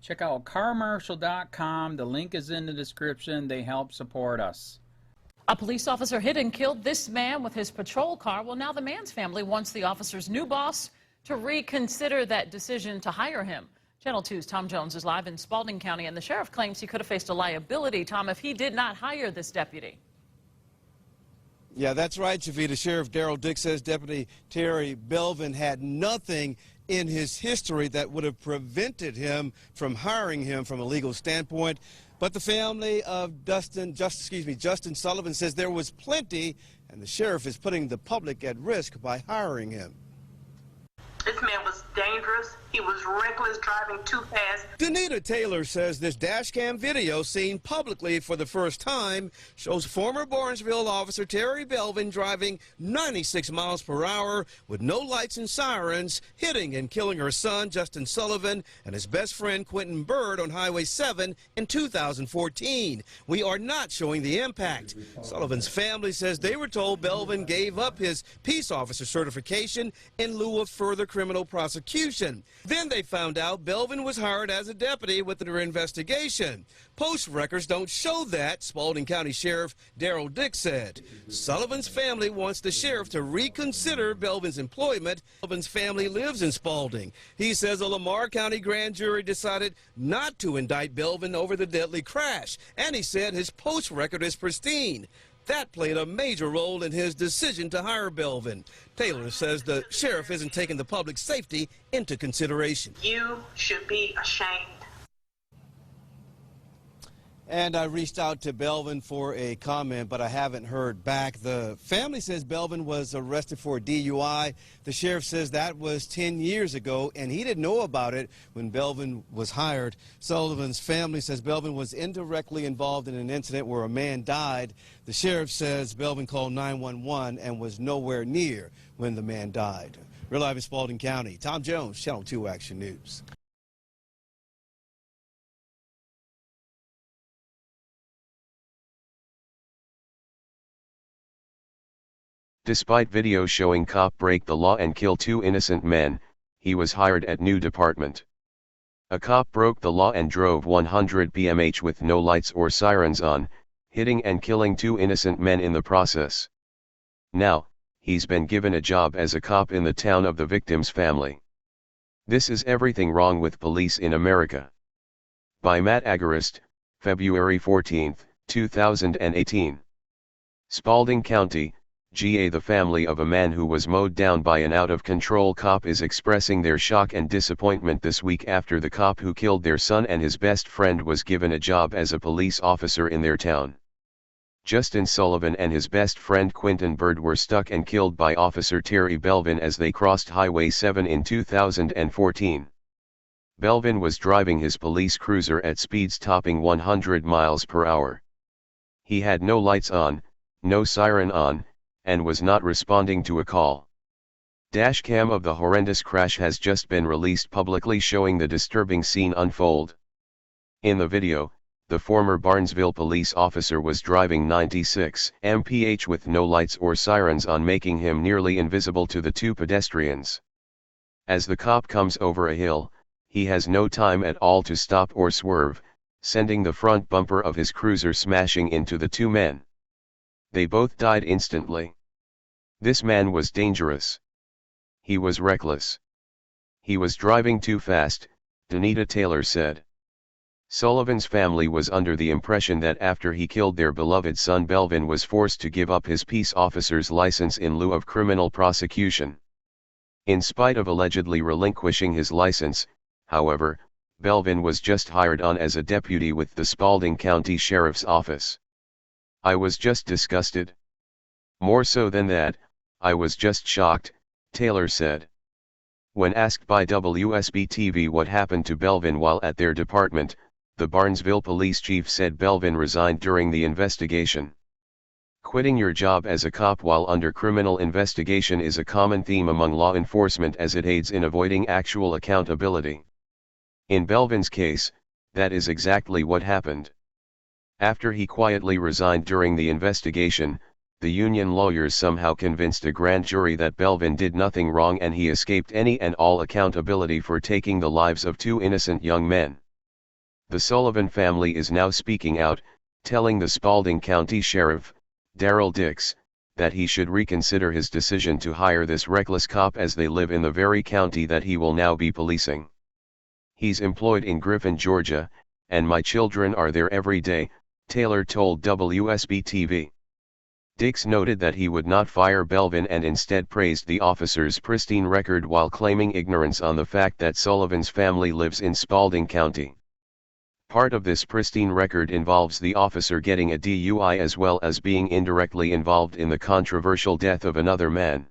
Check out carmarshal.com. The link is in the description. They help support us. A police officer hit and killed this man with his patrol car. Well, now the man's family wants the officer's new boss to reconsider that decision to hire him. Channel 2's Tom Jones is live in Spalding County, and the sheriff claims he could have faced a liability, Tom, if he did not hire this deputy. Yeah, that's right, Shavita. Sheriff Daryl Dick says Deputy Terry Belvin had nothing in his history that would have prevented him from hiring him from a legal standpoint. But the family of Justin Sullivan says there was plenty, and the sheriff is putting the public at risk by hiring him. This man was dangerous. He was reckless, driving too fast. Danita Taylor says this dash cam video seen publicly for the first time shows former Barnesville officer Terry Belvin driving 96 miles per hour with no lights and sirens, hitting and killing her son Justin Sullivan and his best friend Quentin Bird on Highway 7 in 2014. We are not showing the impact. Sullivan's family says they were told Belvin gave up his peace officer certification in lieu of further criminal prosecution. Then they found out Belvin was hired as a deputy with their investigation. Post records don't show that, Spalding County Sheriff Daryl Dick said. Sullivan's family wants the sheriff to reconsider Belvin's employment. Belvin's family lives in Spalding. He says a Lamar County grand jury decided not to indict Belvin over the deadly crash, and he said his post record is pristine. That played a major role in his decision to hire Belvin. Taylor says the sheriff isn't taking the public safety into consideration. You should be ashamed. And I reached out to Belvin for a comment, but I haven't heard back. The family says Belvin was arrested for a DUI. The sheriff says that was 10 years ago, and he didn't know about it when Belvin was hired. Sullivan's family says Belvin was indirectly involved in an incident where a man died. The sheriff says Belvin called 911 and was nowhere near when the man died. We're live in Spalding County. Tom Jones, Channel 2 Action News. Despite video showing cop break the law and kill 2 innocent men, he was hired at new department. A cop broke the law and drove 100 mph with no lights or sirens on, hitting and killing 2 innocent men in the process. Now, he's been given a job as a cop in the town of the victim's family. This is everything wrong with police in America. By Matt Agarist, February 14, 2018. Spalding County, GA. The family of a man who was mowed down by an out-of-control cop is expressing their shock and disappointment this week after the cop who killed their son and his best friend was given a job as a police officer in their town. Justin Sullivan and his best friend Quentin Bird were stuck and killed by Officer Terry Belvin as they crossed Highway 7 in 2014. Belvin was driving his police cruiser at speeds topping 100 miles per hour. He had no lights on, no siren on, and was not responding to a call. Dashcam of the horrendous crash has just been released publicly showing the disturbing scene unfold. In the video, the former Barnesville police officer was driving 96 mph with no lights or sirens on, making him nearly invisible to the 2 pedestrians. As the cop comes over a hill, he has no time at all to stop or swerve, sending the front bumper of his cruiser smashing into the 2 men. They both died instantly. This man was dangerous. He was reckless. He was driving too fast, Danita Taylor said. Sullivan's family was under the impression that after he killed their beloved son Belvin was forced to give up his peace officer's license in lieu of criminal prosecution. In spite of allegedly relinquishing his license, however, Belvin was just hired on as a deputy with the Spalding County Sheriff's Office. I was just disgusted. More so than that, I was just shocked, Taylor said. When asked by WSB-TV what happened to Belvin while at their department, the Barnesville police chief said Belvin resigned during the investigation. Quitting your job as a cop while under criminal investigation is a common theme among law enforcement as it aids in avoiding actual accountability. In Belvin's case, that is exactly what happened. After he quietly resigned during the investigation, the union lawyers somehow convinced a grand jury that Belvin did nothing wrong and he escaped any and all accountability for taking the lives of 2 innocent young men. The Sullivan family is now speaking out, telling the Spalding County Sheriff, Darrell Dix, that he should reconsider his decision to hire this reckless cop as they live in the very county that he will now be policing. He's employed in Griffin, Georgia, and my children are there every day, Taylor told WSB-TV. Dix noted that he would not fire Belvin and instead praised the officer's pristine record while claiming ignorance on the fact that Sullivan's family lives in Spalding County. Part of this pristine record involves the officer getting a DUI as well as being indirectly involved in the controversial death of another man.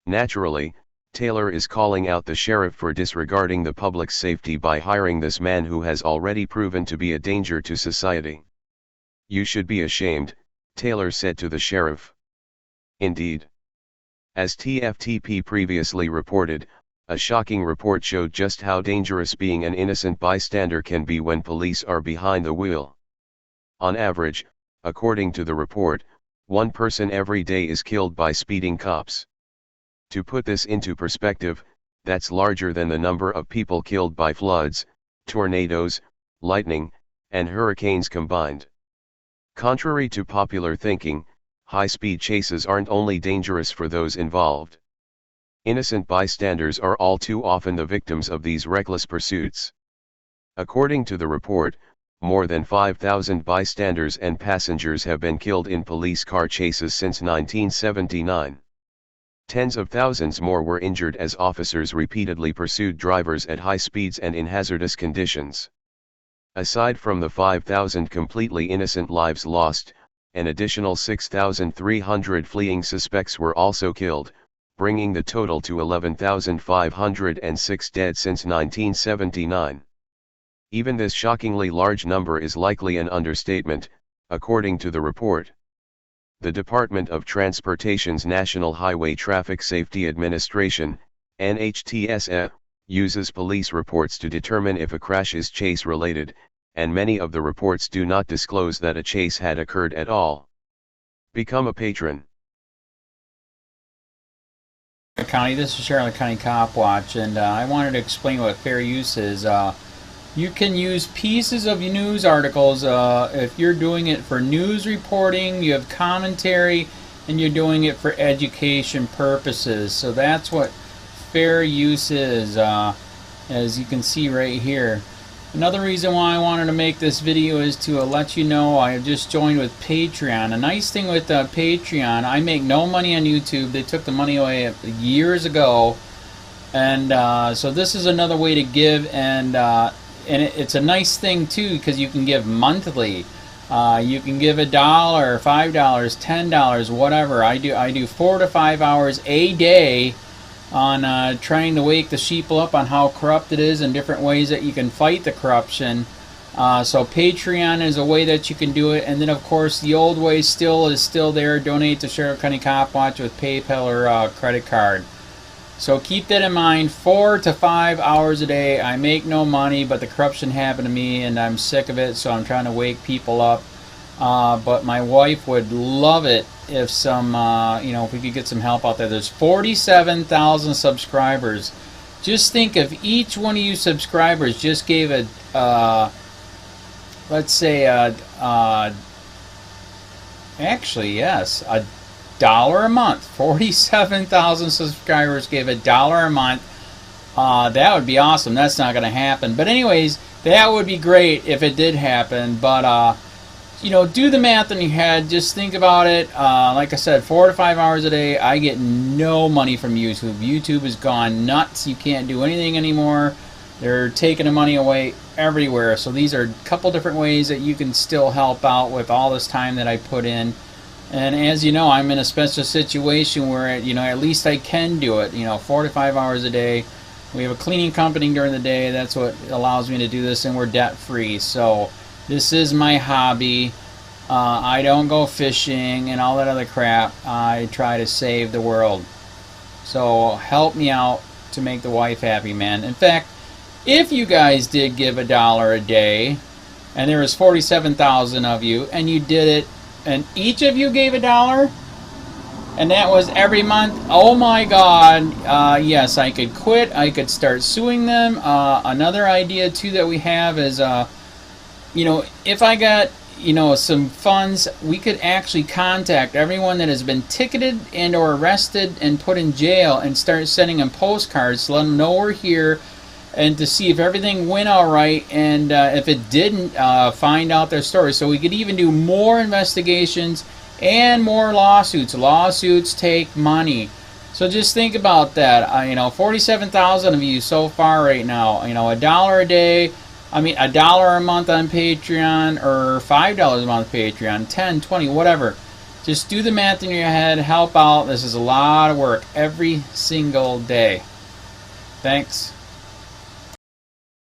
Naturally, Taylor is calling out the sheriff for disregarding the public's safety by hiring this man who has already proven to be a danger to society. "You should be ashamed," Taylor said to the sheriff. Indeed. As TFTP previously reported, a shocking report showed just how dangerous being an innocent bystander can be when police are behind the wheel. On average, according to the report, one person every day is killed by speeding cops. To put this into perspective, that's larger than the number of people killed by floods, tornadoes, lightning, and hurricanes combined. Contrary to popular thinking, high-speed chases aren't only dangerous for those involved. Innocent bystanders are all too often the victims of these reckless pursuits. According to the report, more than 5,000 bystanders and passengers have been killed in police car chases since 1979. Tens of thousands more were injured as officers repeatedly pursued drivers at high speeds and in hazardous conditions. Aside from the 5,000 completely innocent lives lost, an additional 6,300 fleeing suspects were also killed, bringing the total to 11,506 dead since 1979. Even this shockingly large number is likely an understatement, according to the report. The Department of Transportation's National Highway Traffic Safety Administration, NHTSA, uses police reports to determine if a crash is chase-related, and many of the reports do not disclose that a chase had occurred at all. Become a patron. County, this is Charlotte County Cop Watch, and I wanted to explain what fair use is. You can use pieces of news articles if you're doing it for news reporting, you have commentary, and you're doing it for education purposes. So that's what fair use is, as you can see right here. Another reason why I wanted to make this video is to let you know I just joined with Patreon. A nice thing with Patreon, I make no money on YouTube. They took the money away years ago, and so this is another way to give, and it's a nice thing too because you can give monthly. You can give $1, $5, $10, whatever. I do 4 to 5 hours a day on trying to wake the sheeple up on how corrupt it is and different ways that you can fight the corruption. So Patreon is a way that you can do it, and then of course the old way is still there. Donate to Sheriff County Cop Watch with PayPal or credit card. So keep that in mind. 4 to 5 hours a day. I make no money, but the corruption happened to me and I'm sick of it, so I'm trying to wake people up. But my wife would love it if if we could get some help out there. There's 47,000 subscribers. Just think if each one of you subscribers just gave a, let's say, actually, yes, $1 a month. 47,000 subscribers gave $1 a month. That would be awesome. That's not going to happen. But anyways, that would be great if it did happen. But do the math in your head. Just think about it. Like I said, 4 to 5 hours a day. I get no money from YouTube. YouTube has gone nuts. You can't do anything anymore. They're taking the money away everywhere. So these are a couple different ways that you can still help out with all this time that I put in. And as you know, I'm in a special situation where, at least I can do it, 4 to 5 hours a day. We have a cleaning company during the day. That's what allows me to do this, and we're debt-free. So this is my hobby. I don't go fishing and all that other crap. I try to save the world. So help me out to make the wife happy, man. In fact, if you guys did give $1 a day, and there was 47,000 of you, and you did it, and each of you gave $1, and that was every month, oh my God, yes, I could quit. I could start suing them. Another idea too that we have is if I got, some funds, we could actually contact everyone that has been ticketed and or arrested and put in jail and start sending them postcards to let them know we're here and to see if everything went all right, and if it didn't, find out their story. So we could even do more investigations and more lawsuits. Lawsuits take money. So just think about that. 47,000 of you so far right now. $1 a day. $1 a month on Patreon, or $5 a month Patreon, 10, 20, whatever. Just do the math in your head. Help out. This is a lot of work every single day. Thanks.